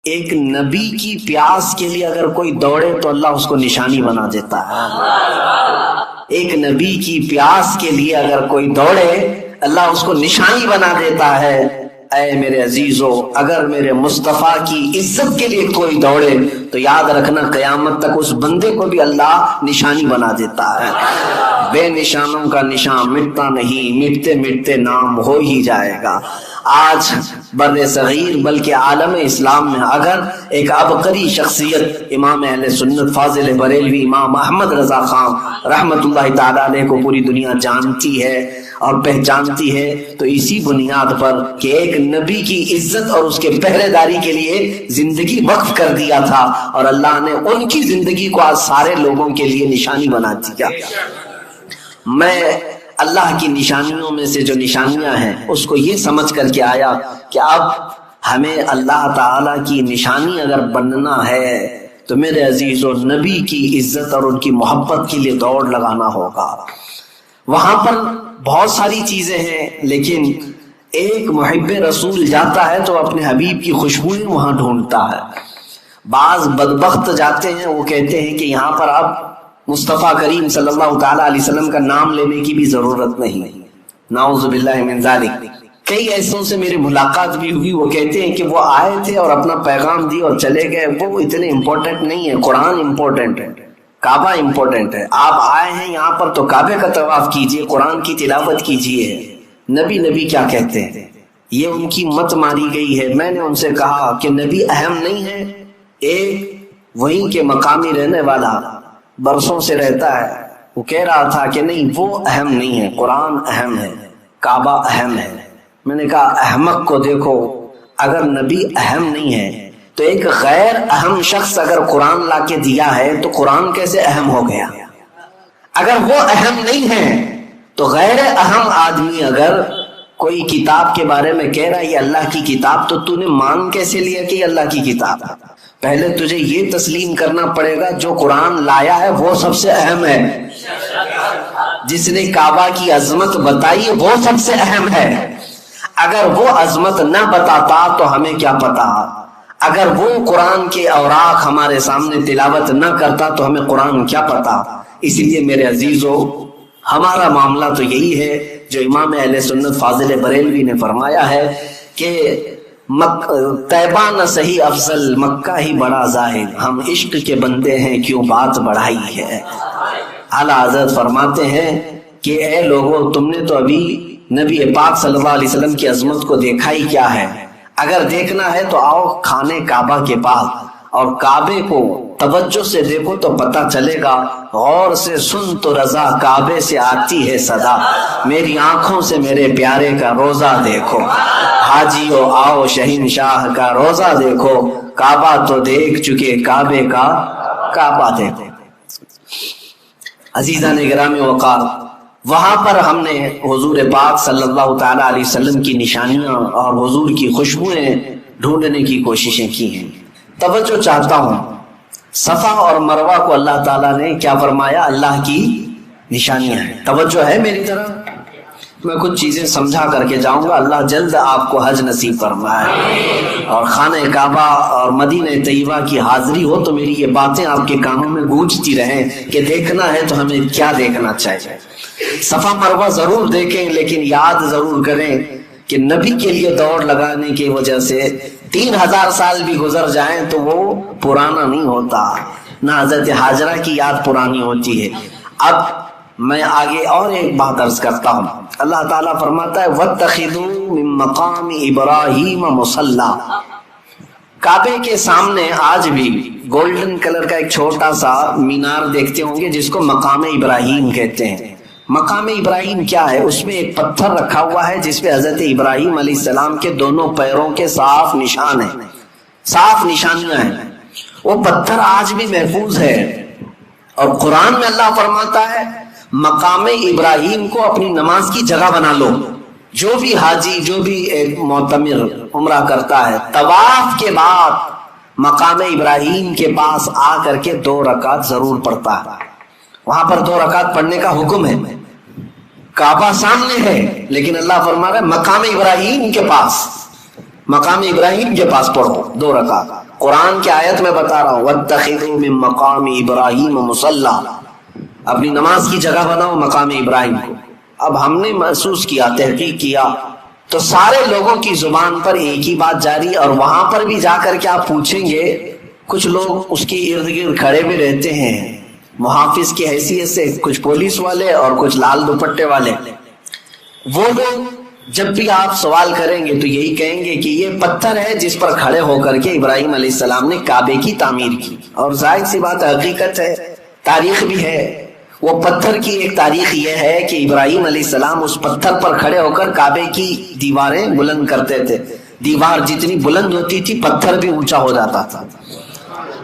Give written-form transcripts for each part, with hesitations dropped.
ایک نبی کی پیاس کے لیے اگر کوئی دوڑے تو اللہ اس کو نشانی بنا دیتا ہے۔ ایک نبی کی پیاس کے لیے اگر کوئی دوڑے اللہ اس کو نشانی بنا دیتا ہے۔ اے میرے عزیزو، اگر میرے مصطفیٰ کی عزت کے لیے کوئی دوڑے تو یاد رکھنا قیامت تک اس بندے کو بھی اللہ نشانی بنا دیتا ہے۔ بے نشانوں کا نشان مٹتا نہیں، مٹتے مٹتے نام ہو ہی جائے گا۔ آج بر صغیر بلکہ عالم اسلام میں اگر ایک عبقری شخصیت امام اہل سنت فاضل بریلوی امام احمد رضا خان رحمت اللہ تعالی علیہ کو پوری دنیا جانتی ہے اور پہچانتی ہے تو اسی بنیاد پر کہ ایک نبی کی عزت اور اس کے پہرے داری کے لیے زندگی وقف کر دیا تھا، اور اللہ نے ان کی زندگی کو آج سارے لوگوں کے لیے نشانی بنا دیا۔ میں اللہ کی نشانیوں میں سے جو نشانیاں ہیں اس کو یہ سمجھ کر کے آیا کہ اب ہمیں اللہ تعالی کی نشانی اگر بننا ہے تو میرے عزیزو نبی کی عزت اور ان کی محبت کے لیے دوڑ لگانا ہوگا۔ وہاں پر بہت ساری چیزیں ہیں، لیکن ایک محب رسول جاتا ہے تو اپنے حبیب کی خوشبوئیں وہاں ڈھونڈتا ہے۔ بعض بدبخت جاتے ہیں، وہ کہتے ہیں کہ یہاں پر آپ مصطفیٰ کریم صلی اللہ تعالی علیہ وسلم کا نام لینے کی بھی ضرورت نہیں۔ نعوذ باللہ من ذالک۔ کئی ایسوں سے میری ملاقات بھی ہوئی، وہ کہتے ہیں کہ وہ آئے تھے اور اپنا پیغام دی اور چلے گئے، وہ اتنے امپورٹنٹ نہیں ہے، قرآن امپورٹنٹ ہے، کعبہ امپورٹنٹ ہے۔ آپ آئے ہیں یہاں پر تو کعبے کا طواف کیجئے، قرآن کی تلاوت کیجئے۔ نبی نبی کیا کہتے ہیں؟ یہ ان کی مت ماری گئی ہے۔ میں نے ان سے کہا کہ نبی اہم نہیں ہے، ایک وہیں کے مقامی رہنے والا برسوں سے رہتا ہے، وہ کہہ رہا تھا کہ نہیں وہ اہم نہیں ہے، قرآن اہم ہے، کعبہ اہم ہے۔ میں نے کہا احمق کو دیکھو، اگر نبی اہم نہیں ہے تو ایک غیر اہم شخص اگر قرآن لا کے دیا ہے تو قرآن کیسے اہم ہو گیا؟ اگر وہ اہم نہیں ہے تو غیر اہم آدمی اگر کوئی کتاب کے بارے میں کہہ رہا ہے یہ اللہ کی کتاب، تو نے مان کیسے لیا کہ یہ اللہ کی کتاب ہے؟ پہلے تجھے یہ تسلیم کرنا پڑے گا جو قرآن لایا ہے وہ سب سے اہم ہے، جس نے کعبہ کی عظمت بتائی وہ سب سے اہم ہے۔ اگر وہ عظمت نہ بتاتا تو ہمیں کیا پتا، اگر وہ قرآن کے اوراق ہمارے سامنے تلاوت نہ کرتا تو ہمیں قرآن کیا پتا۔ اس لیے میرے عزیزو ہمارا معاملہ تو یہی ہے جو امام اہل سنت فاضل بریلوی نے فرمایا ہے کہ طیبہ نہ صحیح افضل، مکہ ہی بڑا ظاہر، ہم عشق کے بندے ہیں کیوں بات بڑھائی ہے۔ اعلیٰ حضرت فرماتے ہیں کہ اے لوگو، تم نے تو ابھی نبی پاک صلی اللہ علیہ وسلم کی عظمت کو دیکھا ہی کیا ہے؟ اگر دیکھنا ہے تو آؤ خانے کعبہ کے پاس اور کعبے کو توجہ سے دیکھو تو پتہ چلے گا، غور سے سن تو رضا کعبے سے آتی ہے صدا، میری آنکھوں سے میرے پیارے کا روزہ دیکھو، حاجیو آؤ شہنشاہ کا روزہ دیکھو، کعبہ تو دیکھ چکے کعبے کا کعبہ دیکھو۔ عزیزان گرامی وقار، وہاں پر ہم نے حضور پاک صلی اللہ تعالی علیہ وسلم کی نشانیاں اور حضور کی خوشبوئیں ڈھونڈنے کی کوششیں کی ہیں۔ توجہ چاہتا ہوں، صفا اور مروہ کو اللہ تعالیٰ نے کیا فرمایا؟ اللہ کی نشانیاں ہیں۔ توجہ ہے میری طرف؟ میں کچھ چیزیں سمجھا کر کے جاؤں گا، اللہ جلد آپ کو حج نصیب فرمائے اور خانہ کعبہ اور مدینہ طیبہ کی حاضری ہو تو میری یہ باتیں آپ کے کانوں میں گونجتی رہیں کہ دیکھنا ہے تو ہمیں کیا دیکھنا چاہیے۔ صفا مروہ ضرور دیکھیں، لیکن یاد ضرور کریں کہ نبی کے لیے دوڑ لگانے کی وجہ سے 3000 سال بھی گزر جائیں تو وہ پرانا نہیں ہوتا، نہ حضرت حاجرہ کی یاد پرانی ہوتی ہے۔ اب میں آگے اور ایک بات عرض کرتا ہوں۔ اللہ تعالیٰ فرماتا ہے وَاتَّخِذُوا مِن مَّقَامِ إِبْرَاهِيمَ مُصَلًّى۔ کعبے کے سامنے آج بھی گولڈن کلر کا ایک چھوٹا سا مینار دیکھتے ہوں گے جس کو مقام ابراہیم کہتے ہیں۔ مقام ابراہیم کیا ہے؟ اس میں ایک پتھر رکھا ہوا ہے جس پہ حضرت ابراہیم علیہ السلام کے دونوں پیروں کے صاف نشان ہیں، صاف نشانیاں ہیں۔ وہ پتھر آج بھی محفوظ ہے، اور قرآن میں اللہ فرماتا ہے مقام ابراہیم کو اپنی نماز کی جگہ بنا لو۔ جو بھی حاجی، جو بھی ایک معتمر عمرہ کرتا ہے، طواف کے بعد مقام ابراہیم کے پاس آ کر کے 2 رکعت ضرور پڑھتا ہے۔ وہاں پر 2 رکعت پڑھنے کا حکم ہے۔ کعبہ سامنے ہے لیکن اللہ فرما رہا ہے مقام ابراہیم کے پاس مقام ابراہیم کے پاس پڑھو 2 رکعت. قرآن کی آیت میں بتا رہا ہوں وَاتَّخِذُوا مِن مَّقَامِ إِبْرَاهِيمَ مُصَلًّى، اپنی نماز کی جگہ بناؤ مقام ابراہیم کو. اب ہم نے محسوس کیا، تحقیق کیا تو سارے لوگوں کی زبان پر ایک ہی بات جاری، اور وہاں پر بھی جا کر کے آپ پوچھیں گے، کچھ لوگ اس کے ارد گرد کھڑے بھی رہتے ہیں محافظ کی حیثیت سے، کچھ پولیس والے اور کچھ لال دوپٹے والے. وہ لوگ جب بھی آپ سوال کریں گے تو یہی کہیں گے کہ یہ پتھر ہے جس پر کھڑے ہو کر کے ابراہیم علیہ السلام نے کعبے کی تعمیر کی. اور ظاہر سی بات حقیقت ہے، تاریخ بھی ہے. وہ پتھر کی ایک تاریخ یہ ہے کہ ابراہیم علیہ السلام اس پتھر پر کھڑے ہو کر کعبے کی دیواریں بلند کرتے تھے. دیوار جتنی بلند ہوتی تھی پتھر بھی اونچا ہو جاتا تھا.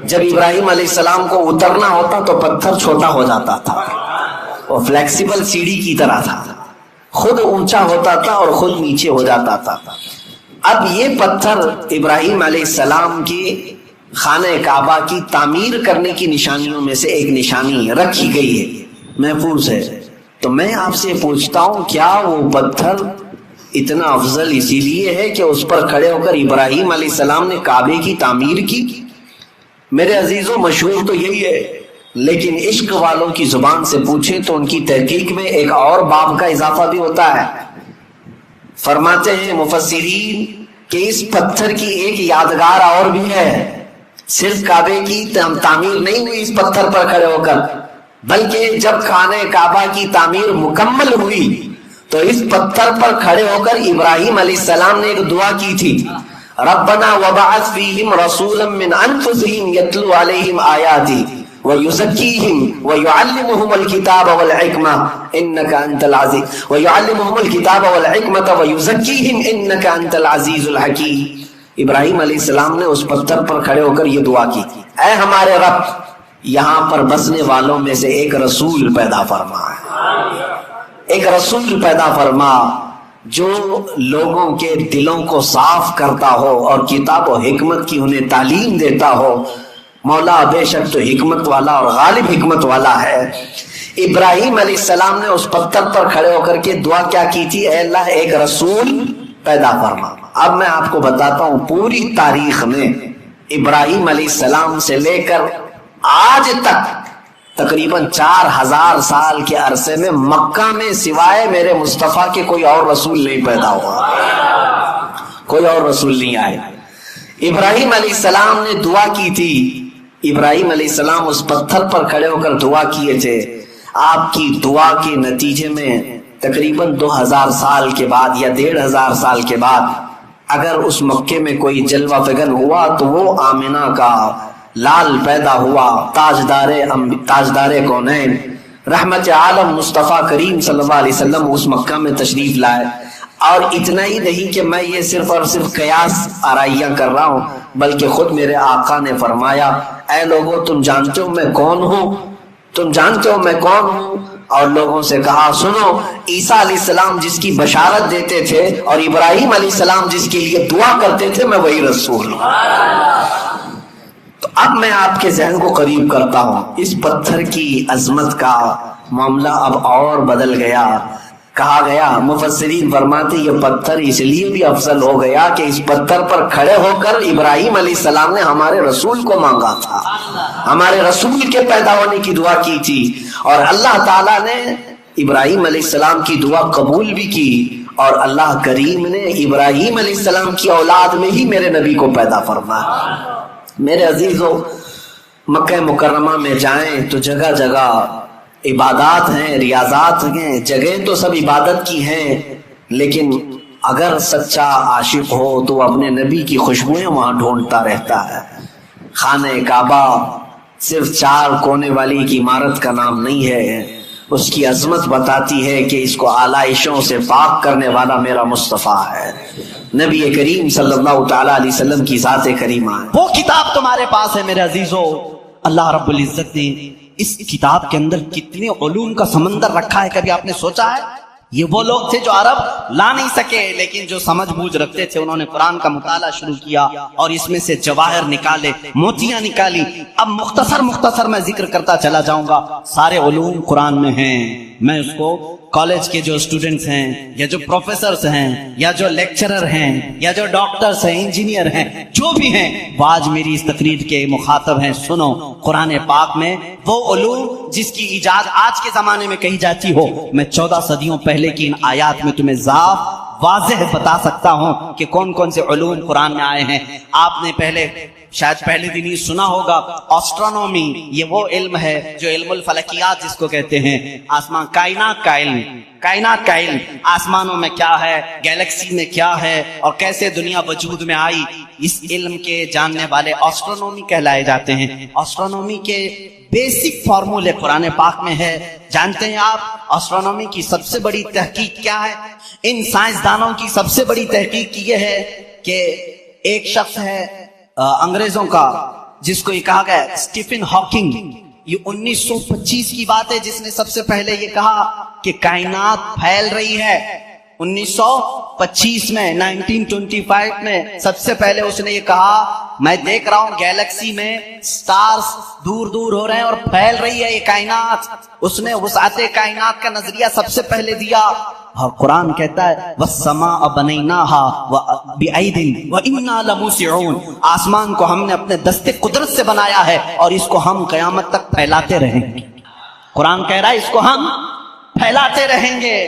جب ابراہیم علیہ السلام کو اترنا ہوتا تو پتھر چھوٹا ہو جاتا تھا. وہ فلیکسیبل سیڑھی کی طرح تھا، خود اونچا ہوتا تھا اور خود نیچے ہو جاتا تھا. اب یہ پتھر ابراہیم علیہ السلام کی خانہ کعبہ کی تعمیر کرنے کی نشانیوں میں سے ایک نشانی رکھی گئی ہے، محفوظ ہے. تو میں آپ سے پوچھتا ہوں، کیا وہ پتھر اتنا افضل اسی لیے ہے کہ اس پر کھڑے ہو کر ابراہیم علیہ السلام نے کعبے کی تعمیر کی؟ میرے عزیزوں، مشہور تو یہی ہے، لیکن عشق والوں کی زبان سے پوچھیں تو ان کی تحقیق میں ایک اور باب کا اضافہ بھی ہوتا ہے. فرماتے ہیں مفسرین کہ اس پتھر کی ایک یادگار اور بھی ہے. صرف کعبے کی تعمیر نہیں ہوئی اس پتھر پر کھڑے ہو کر، بلکہ جب خانہ کعبہ کی تعمیر مکمل ہوئی تو اس پتھر پر کھڑے ہو کر ابراہیم علیہ السلام نے ایک دعا کی تھی، ربنا وبعث فیہم رسولا من انفسہم یتلو علیہم آیاتی وَيُزَكِّيهِمْ وَيُعَلِّمُهُمُ الْكِتَابَ وَالْحِكْمَةَ إِنَّكَ أَنْتَ الْعَزِيزُ وَيُعَلِّمُهُمُ الْكِتَابَ وَالْحِكْمَةَ وَيُزَكِّيهِمْ إِنَّكَ أَنْتَ الْعَزِيزُ الْحَكِيمُ. ابراہیم علیہ السلام نے اس پتھر پر کھڑے ہو کر یہ دعا کی، اے ہمارے رب، یہاں پر بسنے والوں میں سے ایک رسول پیدا فرما، ایک رسول پیدا فرما جو لوگوں کے دلوں کو صاف کرتا ہو اور کتاب و حکمت کی انہیں تعلیم دیتا ہو. مولا بے شک تو حکمت والا اور غالب حکمت والا ہے. ابراہیم علیہ السلام نے اس پتھر پر کھڑے ہو کر کے دعا کیا کی تھی؟ اے اللہ ایک رسول پیدا فرما. اب میں آپ کو بتاتا ہوں، پوری تاریخ میں ابراہیم علیہ السلام سے لے کر آج تک تقریباً 4000 سال کے عرصے میں مکہ میں سوائے میرے مصطفیٰ کے کوئی اور رسول نہیں پیدا ہوا، کوئی اور رسول نہیں آئے. ابراہیم علیہ السلام نے دعا کی تھی. ابراہیم علیہ السلام اس پتھر پر کھڑے ہو کر دعا کیے تھے. آپ کی دعا کے نتیجے میں تقریباً 2000 سال کے بعد یا 1500 سال کے بعد اگر اس مکے میں کوئی جلوہ فگن ہوا تو وہ آمنہ کا لال پیدا ہوا، تاجدار کونین رحمت عالم مصطفیٰ کریم صلی اللہ علیہ وسلم اس مکہ میں تشریف لائے. اور اتنا ہی نہیں کہ میں یہ صرف اور صرف قیاس آرائیاں کر رہا ہوں، بلکہ خود میرے آقا نے فرمایا، اے لوگوں تم جانتے ہو میں کون ہوں، تم جانتے ہو میں کون ہوں. اور لوگوں سے کہا سنو، عیسیٰ علیہ السلام جس کی بشارت دیتے تھے اور ابراہیم علیہ السلام جس کے لیے دعا کرتے تھے، میں وہی رسول ہوں. تو اب میں آپ کے ذہن کو قریب کرتا ہوں. اس پتھر کی عظمت کا معاملہ اب اور بدل گیا. کہا گیا، مفسرین فرماتے یہ پتھر اس لیے بھی افضل ہو گیا کہ اس پتھر پر کھڑے ہو کر ابراہیم علیہ السلام نے ہمارے رسول کو مانگا تھا، ہمارے رسول کے پیدا ہونے کی دعا کی تھی، اور اللہ تعالیٰ نے ابراہیم علیہ السلام کی دعا قبول بھی کی، اور اللہ کریم نے ابراہیم علیہ السلام کی اولاد میں ہی میرے نبی کو پیدا فرمایا. میرے عزیزو، مکہ مکرمہ میں جائیں تو جگہ جگہ عبادات ہیں، ریاضات ہیں، جگہیں تو سب عبادت کی ہیں، لیکن اگر سچا عاشق ہو تو اپنے نبی کی خوشبوئیں وہاں ڈھونڈتا رہتا ہے. خانہ کعبہ صرف 4 کونے والی ایک عمارت کا نام نہیں ہے، اس کی عظمت بتاتی ہے کہ اس کو آلائشوں سے پاک کرنے والا میرا مصطفیٰ ہے، نبی کریم صلی اللہ تعالی علیہ وسلم کی ذات کریمہ ہے. وہ کتاب تمہارے پاس ہے میرے عزیزو. اللہ رب العزت نے اس کتاب کے اندر کتنے علوم کا سمندر رکھا ہے، کبھی آپ نے سوچا ہے؟ یہ وہ لوگ تھے جو عرب لا نہیں سکے، لیکن جو سمجھ بوجھ رکھتے تھے انہوں نے قرآن کا مطالعہ شروع کیا اور اس میں سے جواہر نکالے، موتیاں نکالی. اب مختصر میں ذکر کرتا چلا جاؤں گا. سارے علوم قرآن میں ہیں، میں اس کو کالج کے جو اسٹوڈنٹس ہیں یا جو پروفیسرز ہیں یا جو لیکچرر ہیں یا جو ڈاکٹرز ہیں انجینئر ہیں جو بھی ہیں وہ آج میری اس تقریر کے مخاطب ہیں. سنو, قرآن پاک میں وہ علوم جس کی ایجاد آج کے زمانے میں کہی جاتی ہو, میں 14 صدیوں پہلے کی ان آیات میں تمہیں واضح بتا سکتا ہوں کہ کون کون سے علوم قرآن میں آئے ہیں. آپ نے شاید پہلے دن ہی سنا ہوگا آسٹرونومی, یہ وہ علم ہے جو علم الفلکیات جس کو کہتے ہیں, آسمان کائنات کا علم, کائنات کا علم, آسمانوں میں کیا ہے, گیلیکسی میں کیا ہے اور کیسے دنیا وجود میں آئی, اس علم کے جاننے والے آسٹرونومی کہلائے جاتے ہیں. آسٹرونومی کے بیسک فارمولے قرآن پاک میں ہے. جانتے ہیں آپ آسٹرونومی کی سب سے بڑی تحقیق کیا ہے؟ ان سائنسدانوں کی سب سے بڑی تحقیق یہ ہے کہ ایک شخص ہے انگریزوں کا جس کو یہ کہا گیا اسٹیفن ہاکنگ, یہ 1925 کی بات ہے جس نے سب سے پہلے یہ کہا کہ کائنات پھیل رہی ہے. 1925 میں 1925 میں سب سے پہلے اس نے یہ کہا میں دیکھ رہا ہوں گیلیکسی میں سٹارز دور دور ہو رہے ہیں اور پھیل رہی ہے یہ کائنات. اس نے وسعت کائنات کا نظریہ سب سے پہلے دیا. اور قرآن کہتا ہے وَالسَّمَاءَ بَنَيْنَاهَا بِأَيْدٍ وَإِنَّا لَمُوسِعُونَ, آسمان کو ہم نے اپنے دست قدرت سے بنایا ہے اور اس کو ہم قیامت تک پھیلاتے رہیں گے. قرآن کہہ رہا ہے اس کو ہم پھیلاتے رہیں گے.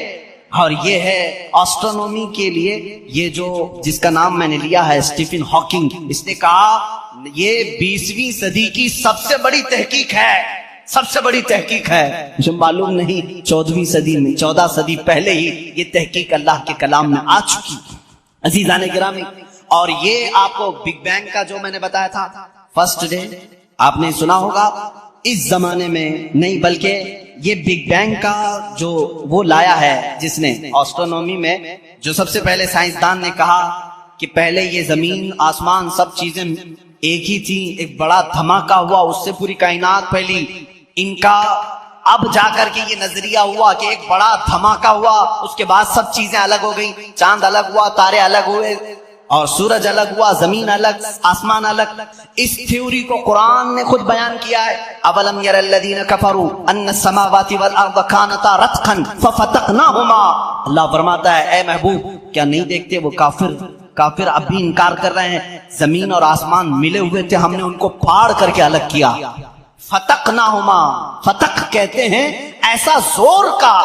اور یہ ہے آسٹرونومی کے لیے, یہ جو جس کا نام میں نے لیا ہے اسٹیفن ہاکنگ, اس نے کہا یہ 20ویں صدی کی سب سے بڑی تحقیق ہے, سب سے بڑی تحقیق ہے. مجھے معلوم نہیں 14ویں صدی میں 14 صدی پہلے ہی یہ تحقیق اللہ کے کلام میں آ چکی. عزیزان گرامی, اور یہ آپ کو بگ بینگ کا جو میں نے بتایا تھا فرسٹ ڈے آپ نے سنا ہوگا, اس زمانے میں نہیں بلکہ یہ بگ بینگ کا جو وہ لایا ہے جس نے آسٹرونومی میں, جو سب سے پہلے سائنسدان نے کہا کہ پہلے یہ زمین آسمان سب چیزیں ایک ہی تھی, ایک بڑا دھماکہ ہوا اس سے پوری کائنات پھیلی. ان کا اب جا کر کے یہ نظریہ ہوا کہ ایک بڑا دھماکہ ہوا, اس کے بعد سب چیزیں الگ ہو گئیں, چاند الگ ہوا, تارے الگ ہوئے اور سورج الگ ہوا, زمین الگ, آسمان الگ. اس تھیوری کو قرآن نے خود بیان کیا ہے. اولم یر الذین کفروا ان السماوات والارض کانتا رتقا ففتقناہما, اللہ فرماتا ہے اے محبوب کیا نہیں دیکھتے وہ کافر اب بھی انکار کر رہے ہیں, زمین اور آسمان ملے ہوئے تھے, ہم نے ان کو پھاڑ کر کے الگ کیا. فتقناہما, فتق کہتے ہیں ایسا زور کا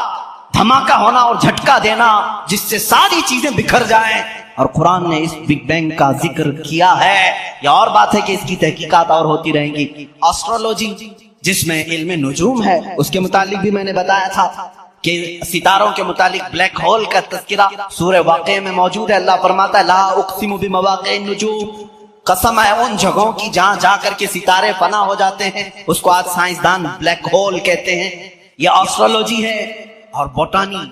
دھماکہ ہونا اور جھٹکا دینا جس سے ساری چیزیں بکھر جائیں. اور قرآن نے اس بگ بینگ کا ذکر کیا ہے. یہ اور بات ہے کہ اس کی تحقیقات اور ہوتی رہیں گی. ایسٹرولوجی جس میں علم نجوم ہے اس کے متعلق بھی میں نے بتایا تھا کہ ستاروں کے متعلق بلیک ہول کا تذکرہ سورہ واقعہ میں موجود ہے. اللہ فرماتا ہے لا اقسم بمواقع النجوم, قسم ہے ان جگہوں کی جہاں جا کر کے ستارے فنا ہو جاتے ہیں, اس کو آج سائنسدان بلیک ہول کہتے ہیں. یہ ایسٹرولوجی ہے. اور بوٹانی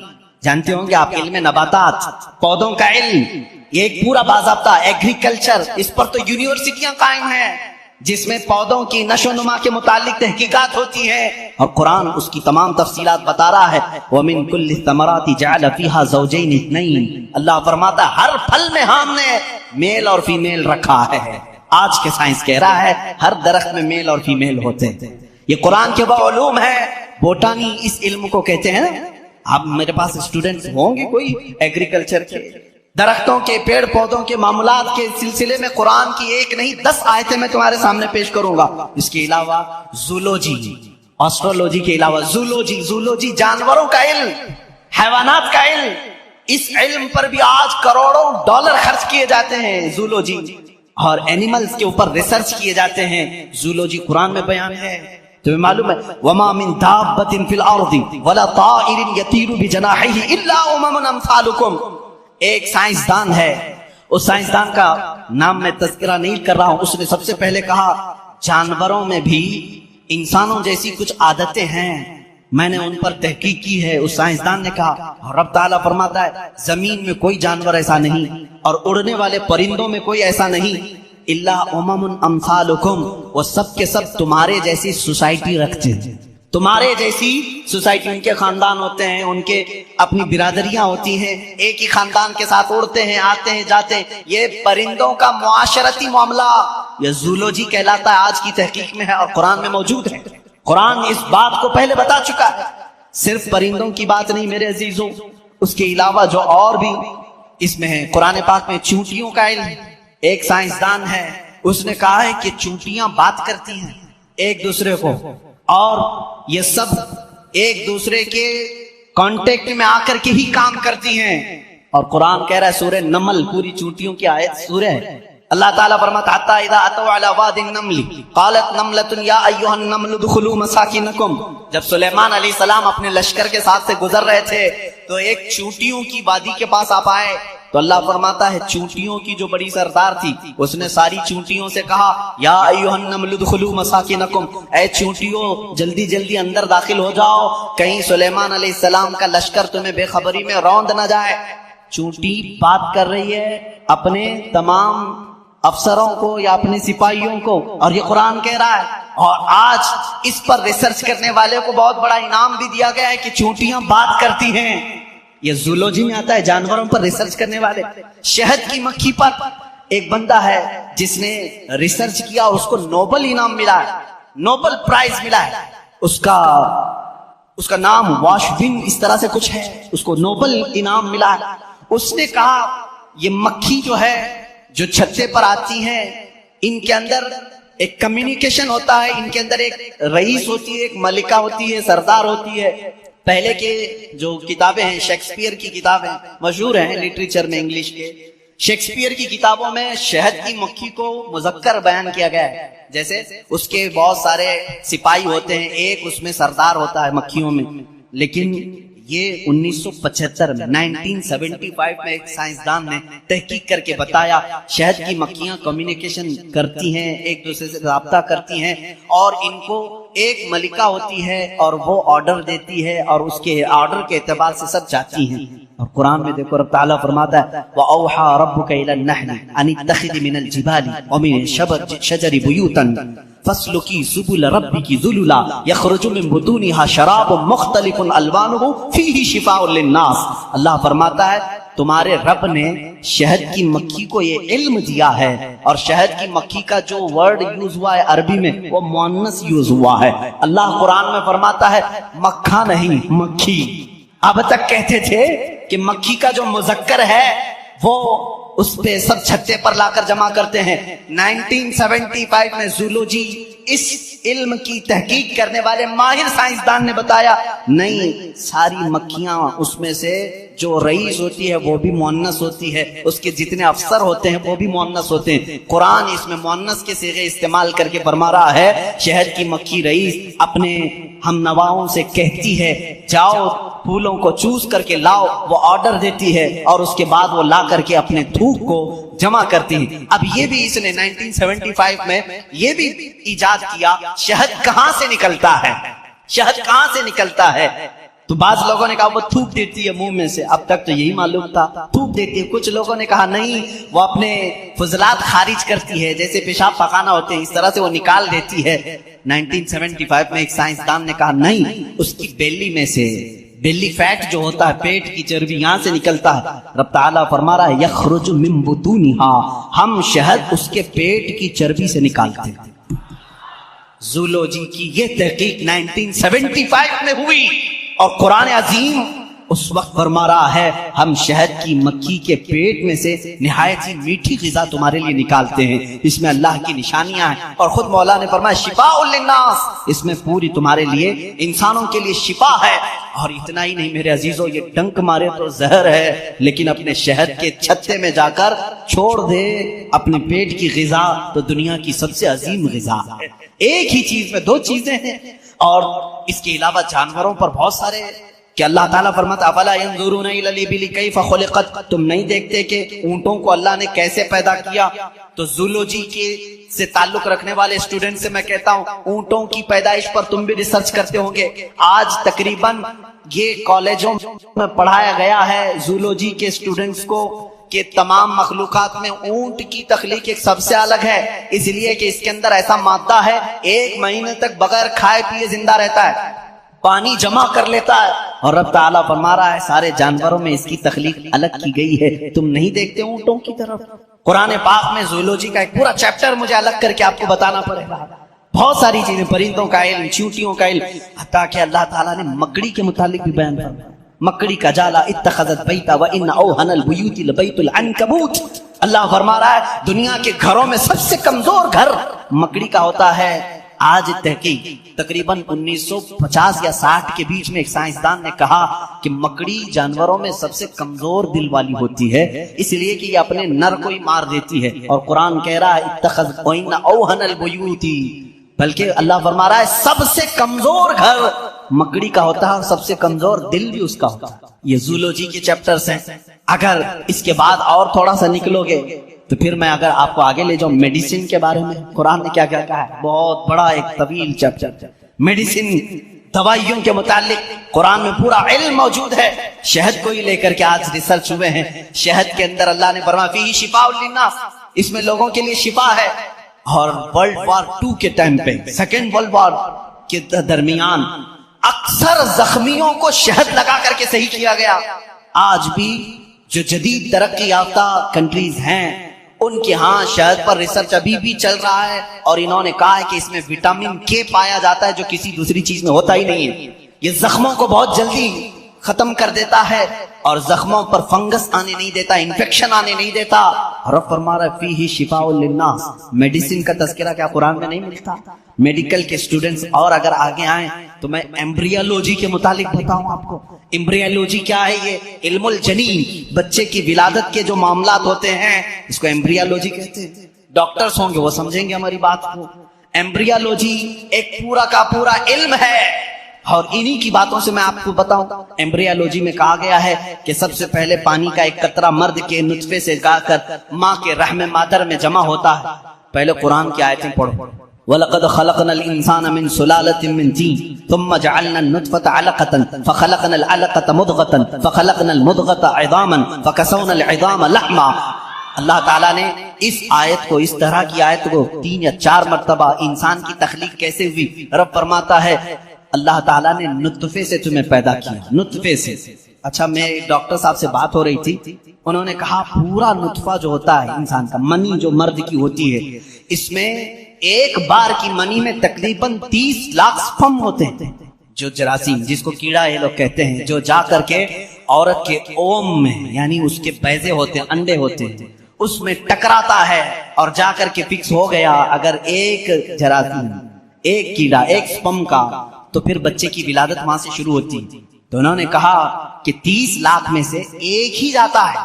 جانتے ہوں گے آپ, علم نباتات, پودوں کا علم, یہ ایک پورا باضابطہ ایگریکلچر, اس پر تو یونیورسٹیاں قائم ہیں جس میں پودوں کی نشو و نما کے متعلق تحقیقات ہوتی ہیں. اور قرآن اس کی تمام تفصیلات بتا رہا ہے. وَمِن كُلِّ الثَّمَرَاتِ جَعَلَ فِيهَا زَوْجَيْنِ اثْنَيْنِ, اللہ فرماتا ہے ہر پھل میں ہم نے میل اور فیمیل رکھا ہے. آج کے سائنس کہہ رہا ہے ہر درخت میں میل اور فیمیل ہوتے ہیں. یہ قرآن کے وہ علوم ہے. بوٹانی اس علم کو کہتے ہیں. اب میرے پاس اسٹوڈنٹس ہوں گے کوئی ایگریکلچر کے, درختوں کے, پیڑ پودوں کے معاملات کے سلسلے میں قرآن کی ایک نہیں 10 آیتیں میں تمہارے سامنے پیش کروں گا. اس کے علاوہ زولوجی, ایسٹرولوجی کے علاوہ زولوجی جانوروں کا علم, حیوانات کا علم, اس علم پر بھی آج کروڑوں ڈالر خرچ کیے جاتے ہیں. زولوجی اور اینیملز کے اوپر ریسرچ کیے جاتے ہیں. زولوجی قرآن میں بیان ہے. تمہیں معلوم ہے وما من دابۃ فی الارض ولا طائر یطیر بجناحیہ الا امم امثالکم. ایک سائنسدان ہے, اس سائنسدان کا نام میں تذکرہ نہیں کر رہا ہوں, اس نے سب سے پہلے کہا جانوروں میں بھی انسانوں جیسی کچھ عادتیں ہیں, میں نے ان پر تحقیق کی ہے. اس سائنسدان نے کہا, اور رب تعالیٰ فرماتا ہے زمین میں کوئی جانور ایسا نہیں اور اڑنے والے پرندوں میں کوئی ایسا نہیں, الا امم امثالکم, وہ سب کے سب تمہارے جیسی سوسائٹی رکھتے ہیں, تمہارے جیسی سوسائٹی. ان کے خاندان ہوتے ہیں, ان کے اپنی برادریاں ہوتی ہیں, ایک ہی خاندان کے ساتھ اڑتے ہیں, آتے ہیں, جاتے ہیں. یہ پرندوں کا معاشرتی معاملہ یہ زولوجی کہلاتا ہے, آج کی تحقیق میں ہے اور قرآن میں موجود ہے. قرآن اس بات کو پہلے بتا چکا ہے. صرف پرندوں کی بات نہیں میرے عزیزوں، اس کے علاوہ جو اور بھی اس میں ہے، قرآن پاک میں چونٹیوں کا علم، ایک سائنسدان ہے اس نے کہا ہے کہ چونٹیاں بات کرتی ہیں ایک دوسرے کو، اور یہ سب ایک دوسرے کے کانٹیکٹ میں آ کر کے ہی کام کرتی ہیں۔ اور قرآن کہہ رہا ہے سورہ نمل، پوری چونٹیوں کی آیت سورہ ہے، اللہ تعالیٰ فرماتا حتی اذا اتوا علی واد النمل قالت نملۃ یا ایھا النمل ادخلوا مساکنکم، جب سلیمان علیہ السلام اپنے لشکر کے ساتھ سے گزر رہے تھے تو ایک چونٹیوں کی وادی کے پاس آپ آئے تو اللہ فرماتا ہے چونٹیوں کی جو بڑی سردار تھی اس نے ساری چونٹیوں سے کہا یا ایھا النمل ادخلوا مساکنکم، اے چونٹیوں جلدی جلدی اندر داخل ہو جاؤ، کہیں سلیمان علیہ السلام کا لشکر تمہیں بے خبری میں روند نہ جائے۔ چونٹی بات کر رہی ہے اپنے تمام افسروں کو یا اپنے سپاہیوں کو، اور یہ قرآن کہہ رہا ہے، اور آج اس پر ریسرچ کرنے والے کو بہت بڑا انعام بھی دیا گیا ہے کہ چونٹیاں بات کرتی ہیں۔ یہ زولوجی میں آتا ہے، جانوروں پر ریسرچ کرنے والے۔ شہد کی مکھی پر ایک بندہ ہے جس نے ریسرچ کیا اور اس کو نوبل انعام ملا ہے، نوبل پرائز ملا ہے، اس کا نام واشبن اس طرح سے کچھ ہے، اس کو نوبل انعام ملا ہے۔ اس نے کہا یہ مکھی جو ہے جو چھتے پر آتی ہیں ان کے اندر ایک کمیونیکیشن ہوتا ہے، ان کے اندر ایک رئیس ہوتی ہے، ایک ملکہ ہوتی ہے، سردار ہوتی ہے۔ پہلے کے جو کتابیں ہیں، شیکسپیئر کی کتابیں مشہور ہیں لٹریچر میں انگلش کے، شیکسپیئر کی کتابوں میں شہد کی مکھی کو مذکر بیان کیا گیا ہے، جیسے اس کے بہت سارے سپاہی ہوتے ہیں، ایک اس میں سردار ہوتا ہے مکھیوں میں۔ لیکن یہ 1975 میں 1975 میں ایک سائنسدان نے تحقیق کر کے بتایا شہد کی مکھیاں کمیونیکیشن کرتی ہیں، ایک دوسرے سے رابطہ کرتی ہیں، اور ان کو ایک ملکہ ہوتی ہے اور وہ آرڈر دیتی ہے اور اس کے آرڈر کے اعتبار سے سب جاتی ہیں۔ اور قرآن میں دیکھو رب تعالیٰ فرماتا ہے وَأَوْحَى رَبُّكَ إِلَى النَّحْلِ أَنِ اتَّخِذِ مِنَ الْجِبَالِ وَمِنَ الشَّجَرِ بُيُوتًا فَاسْلُكِي سُبُلَ رَبِّكِ ذُلُلًا يَخْرُجُ مِن بُطُونِهَا شَرَابٌ مُخْتَلِفٌ أَلْوَانُهُ فِيهِ شِفَاءٌ لِلنَّاسِ۔ اللہ فرماتا ہے تمہارے رب نے شہد کی مکھی کو یہ علم دیا ہے، اور شہد کی مکھی کا جو ورڈ یوز ہوا ہے عربی میں وہ مؤنث یوز ہوا ہے۔ اللہ قرآن میں فرماتا ہے مکھا نہیں مکھی۔ اب تک کہتے تھے کہ مکھی کا جو مذکر ہے وہ اس پہ سب چھتے پر لا کر جمع کرتے ہیں۔ 1975 میں زولوجی اس علم کی تحقیق کرنے والے ماہر سائنسدان نے بتایا نہیں، ساری مکھیاں اس میں سے جو رئیس ہوتی ہے وہ بھی مؤنث ہوتی ہے، اس کے جتنے افسر ہوتے ہیں وہ بھی مؤنث ہوتے ہیں۔ قرآن اس میں مؤنث کے صیغے استعمال کر کے فرما رہا ہے شہد کی مکھی رئیس اپنے ہم نواؤں سے کہتی ہے جاؤ پھولوں کو چوز کر کے لاؤ، وہ آرڈر دیتی ہے اور اس کے بعد وہ لا کر کے اپنے تھوک کو جمع کرتی ہیں۔ اب یہ بھی اس نے 1975 میں یہ بھی ایجاد کیا شہد کہاں سے نکلتا ہے، شہد کہاں سے نکلتا ہے۔ تو بعض لوگوں نے کہا وہ تھوک دیتی ہے منہ میں سے، اب تک تو یہی معلوم تھا تھوک دیتی ہے۔ کچھ لوگوں نے کہا نہیں وہ اپنے فضلات خارج کرتی ہے، جیسے پیشاب پخانا ہوتے ہیں اس طرح سے وہ نکال دیتی ہے۔ 1975 میں ایک سائنسدان نے کہا نہیں، اس کی بیلی میں سے بیلی فیٹ جو ہوتا ہے پیٹ کی چربی یہاں سے نکلتا ہے۔ رب تعالیٰ فرما رہا ہے یخرج من بطونها، ہم شہد اس کے پیٹ کی چربی سے نکالتے ہیں۔ زولوجی کی یہ تحقیق 1975 میں ہوئی، اور قرآن عظیم اس وقت فرما رہا ہے ہم شہد کی مکھی کے پیٹ میں سے نہایت ہی میٹھی غذا تمہارے لیے نکالتے ہیں، اس میں اللہ کی نشانیاں ہیں۔ اور خود مولا نے فرمایا شفاء للناس، اس میں پوری تمہارے لیے انسانوں کے لیے شفا ہے۔ اور اتنا ہی نہیں میرے عزیزوں، یہ ڈنک مارے تو زہر ہے، لیکن اپنے شہد کے چھتے میں جا کر چھوڑ دے اپنے پیٹ کی غذا تو دنیا کی سب سے عظیم غذا ہے۔ ایک ہی چیز میں دو چیزیں ہیں، اور اس کے علاوہ جانوروں پر بہت سارے کہ اللہ تعالیٰ فرماتا افلا ينظرون الى الابل كيف خلقت، تم نہیں دیکھتے کہ اونٹوں کو اللہ نے کیسے پیدا کیا۔ تو زولوجی کے سے تعلق رکھنے والے اسٹوڈنٹ سے میں کہتا ہوں اونٹوں کی پیدائش پر تم بھی ریسرچ کرتے ہوں گے۔ آج تقریباً یہ کالجوں میں پڑھایا گیا ہے زولوجی کے اسٹوڈنٹس کو کہ تمام مخلوقات میں اونٹ کی تخلیق ایک سب سے الگ ہے، اس لیے کہ اس کے اندر ایسا مادہ ہے 1 مہینے تک بغیر کھائے پیے زندہ رہتا ہے، پانی جمع کر لیتا ہے۔ اور رب تعالیٰ فرما رہا ہے سارے جانوروں میں اس کی تخلیق الگ کی گئی ہے، تم نہیں دیکھتے اونٹوں کی طرف۔ قرآن پاک میں زولوجی کا ایک پورا چیپٹر مجھے الگ کر کے آپ کو بتانا پڑے گا۔ بہت ساری چیزیں، پرندوں کا علم، چیونٹیوں کا علم، حتیٰ کہ اللہ تعالیٰ نے مکڑی کے متعلق بھی بیان فرمایا، مکڑی کا جالا اتخذت بیتا وان اوہن البیوت لبیت العنکبوت۔ اللہ فرما رہا ہے دنیا کے گھروں میں سب سے کمزور گھر مکڑی کا ہوتا ہے۔ آج تحقیق تقریباً 1950 یا 60 کے بیچ میں ایک سائنسدان نے کہا کہ مکڑی جانوروں میں سب سے کمزور دل والی ہوتی ہے، اس لیے کہ یہ اپنے نر کو ہی مار دیتی ہے، اور قرآن کہہ رہا ہے اتخذ وان اوہن البیوت، بلکہ اللہ فرما رہا ہے سب سے کمزور گھر مکڑی کا ہوتا ہے اور سب سے کمزور دل بھی اس کا ہوتا ہے۔ یہ زولوجی کے چیپٹرز ہیں۔ اگر اس کے بعد اور تھوڑا سا نکلو گے تو پھر میں اگر آپ کو آگے لے جاؤں میڈیسن کے بارے میں، قرآن نے کیا کیا کہا ہے، بہت بڑا ایک طویل چیپٹر میڈیسن، دوائیوں کے متعلق قرآن میں پورا علم موجود ہے۔ شہد کو ہی لے کر کے آج ریسرچ ہوئے ہیں، شہد کے اندر اللہ نے فرمایا فیہ شفاء للناس، اس میں لوگوں کے لیے شفا ہے۔ اور ورلڈ وار 2 کے ٹائم پہ، سیکنڈ ورلڈ وار کے درمیان اکثر زخمیوں کو شہد لگا کر کے صحیح کیا گیا۔ آج بھی جو جدید ترقی یافتہ کنٹریز ہیں ان کے ہاں شہد پر ریسرچ ابھی بھی چل رہا ہے، اور انہوں نے کہا ہے کہ اس میں وٹامن کے پایا جاتا ہے جو کسی دوسری چیز میں ہوتا ہی نہیں ہے۔ یہ زخموں کو بہت جلدی ختم کر دیتا ہے اور زخموں پر فنگس آنے نہیں دیتا، انفیکشن آنے نہیں دیتا۔ رب فرما رہا ہے فیہ شفاء للناس، میڈیسن کا تذکرہ کیا قرآن میں نہیں ملتا؟ میڈیکل کے اسٹوڈنٹس اور اگر آگے آئیں تو میں ایمبریالوجی کے متعلق بتاؤں آپ کو۔ ایمبریالوجی کیا ہے؟ یہ علم الجنین، بچے کی ولادت کے جو معاملات ہوتے ہیں اس کو ایمبریالوجی کہتے ہیں۔ ڈاکٹرز ہوں گے وہ سمجھیں گے ہماری بات کو۔ ایمبریالوجی ایک پورا کا پورا علم ہے، اور انہی کی باتوں سے میں آپ کو بتاؤں۔ ایمبریالوجی میں کہا گیا ہے کہ سب سے پہلے پانی کا ایک قطرہ مرد کے نطفے سے گا کر ماں کے رحم مادر میں جمع ہوتا ہے۔ پہلے قرآن کی آیتیں پڑھو۔ وَلَقَدْ خَلَقْنَا الْإِنسَانَ مِنْ سُلَالَةٍ مِنْ طِينٍ ثُمَّ جَعَلْنَا النُّطْفَةَ عَلَقَةً فَخَلَقْنَا الْعَلَقَةَ مُضْغَةً فَخَلَقْنَا الْمُضْغَةَ عِظَامًا فَكَسَوْنَا الْعِظَامَ لَحْمًا۔ اللہ تعالیٰ نے اس آیت کو، اس طرح کی آیت کو 3 یا 4 مرتبہ انسان کی تخلیق کیسے ہوئی، رب فرماتا ہے اللہ تعالیٰ نے نطفے سے تمہیں پیدا کیا، نطفے سے۔ اچھا، میں ڈاکٹر صاحب سے بات ہو رہی تھی، انہوں نے کہا پورا نطفہ جو ہوتا ہے انسان کا، منی جو مرد کی ہوتی ہے، اس میں ایک بار کی منی میں تقریباً 30 لاکھ سپرم ہوتے ہیں، جو جراثیم جس کو کیڑا یہ لوگ کہتے ہیں، جو جا کر کے عورت کے اوم میں، یعنی اس کے بیضے ہوتے ہیں، انڈے ہوتے ہیں، اس میں ٹکراتا ہے اور جا کر کے فکس ہو گیا۔ اگر ایک جراثیم، ایک کیڑا، ایک سپرم کا، تو پھر بچے کی ولادت وہاں سے شروع ہوتی ہے۔ تو انہوں نے کہا کہ 30 لاکھ میں سے ایک ہی جاتا ہے،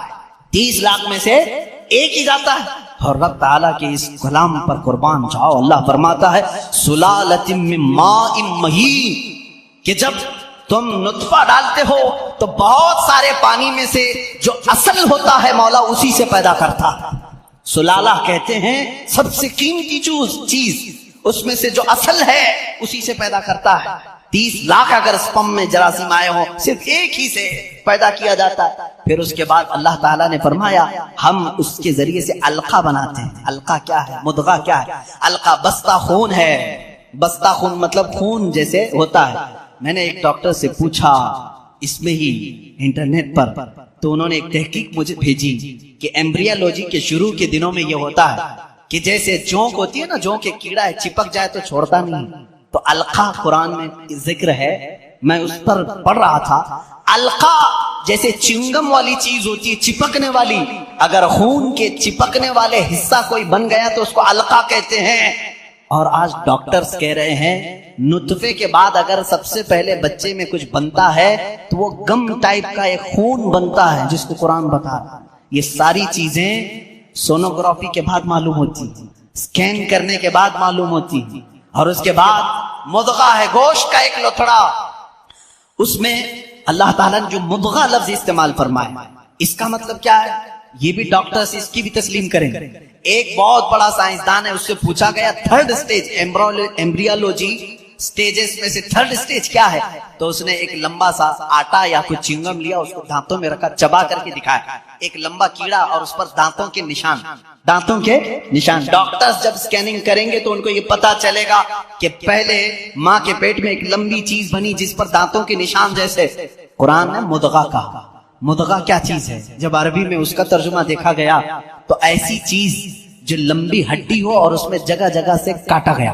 30 لاکھ میں سے ایک ہی جاتا ہے۔ اور رب تعالیٰ کے اس کلام پر قربان جاؤ، اللہ فرماتا ہے سلالۃ من ماء مہین، کہ جب تم نطفہ ڈالتے ہو تو بہت سارے پانی میں سے جو اصل ہوتا ہے مولا اسی سے پیدا کرتا ہے۔ سلالہ کہتے ہیں سب سے قیمتی چیز، اس میں سے جو اصل ہے اسی سے پیدا کرتا ہے۔ 30 لاکھ اگر سپم میں جراثیم آئے ہوں، صرف ایک ہی سے پیدا کیا جاتا ہے۔ پھر اس کے بعد اللہ تعالیٰ نے فرمایا ہم اس کے ذریعے سے علقہ بناتے ہیں۔ علقہ کیا ہے؟ مضغہ کیا ہے؟ علقہ بستہ خون ہے، بستہ خون مطلب خون جیسے ہوتا ہے۔ میں نے ایک ڈاکٹر سے پوچھا اس میں ہی انٹرنیٹ پر، تو انہوں نے ایک تحقیق مجھے بھیجی کہ ایمبریالوجی کے شروع کے دنوں میں یہ ہوتا ہے کہ جیسے جونک ہوتی ہے نا، جونک کے کیڑا ہے، چپک جائے تو چھوڑتا نہیں، تو علقہ قرآن میں ذکر ہے، میں اس پر پڑھ رہا تھا۔ علقہ جیسے چنگم والی چیز ہوتی ہے، چپکنے والی، اگر خون کے چپکنے والے حصہ کوئی بن گیا تو اس کو علقہ کہتے ہیں۔ اور آج ڈاکٹرز کہہ رہے ہیں نطفے کے بعد اگر سب سے پہلے بچے میں کچھ بنتا ہے تو وہ گم ٹائپ کا ایک خون بنتا ہے جس کو قرآن بتا رہا ہے۔ یہ ساری چیزیں سونوگرافی کے بعد معلوم ہوتی ہیں، سکین کرنے کے بعد معلوم ہوتی ہیں۔ اور اس کے بعد مضغہ ہے، گوشت کا ایک لوتھڑا، اس میں اللہ تعالیٰ نے جو مضغہ لفظ استعمال فرمایا، اس کا مطلب کیا ہے یہ بھی ڈاکٹرز اس کی بھی تسلیم کریں گے۔ ایک بہت بڑا سائنسدان ہے، اس سے پوچھا گیا تھرڈ سٹیج ایمبریالوجی سٹیجز میں سے تھرڈ سٹیج کیا ہے، تو اس نے ایک لمبا سا آٹا یا کچھ چنگم لیا، اس کو دانتوں میں رکھا، چبا کر کے دکھایا، ایک لمبا کیڑا اور اس پر دانتوں کے نشان، دانتوں کے نشان۔ ڈاکٹرز جب سکیننگ کریں گے تو ان کو یہ پتا چلے گا کہ پہلے ماں کے پیٹ میں ایک لمبی چیز بنی جس پر دانتوں کے نشان جیسے، قرآن نے مضغہ کہا۔ مضغہ کیا چیز ہے؟ جب عربی میں اس کا ترجمہ دیکھا گیا تو ایسی چیز جو لمبی ہڈی ہو اور اس میں جگہ جگہ سے کاٹا گیا،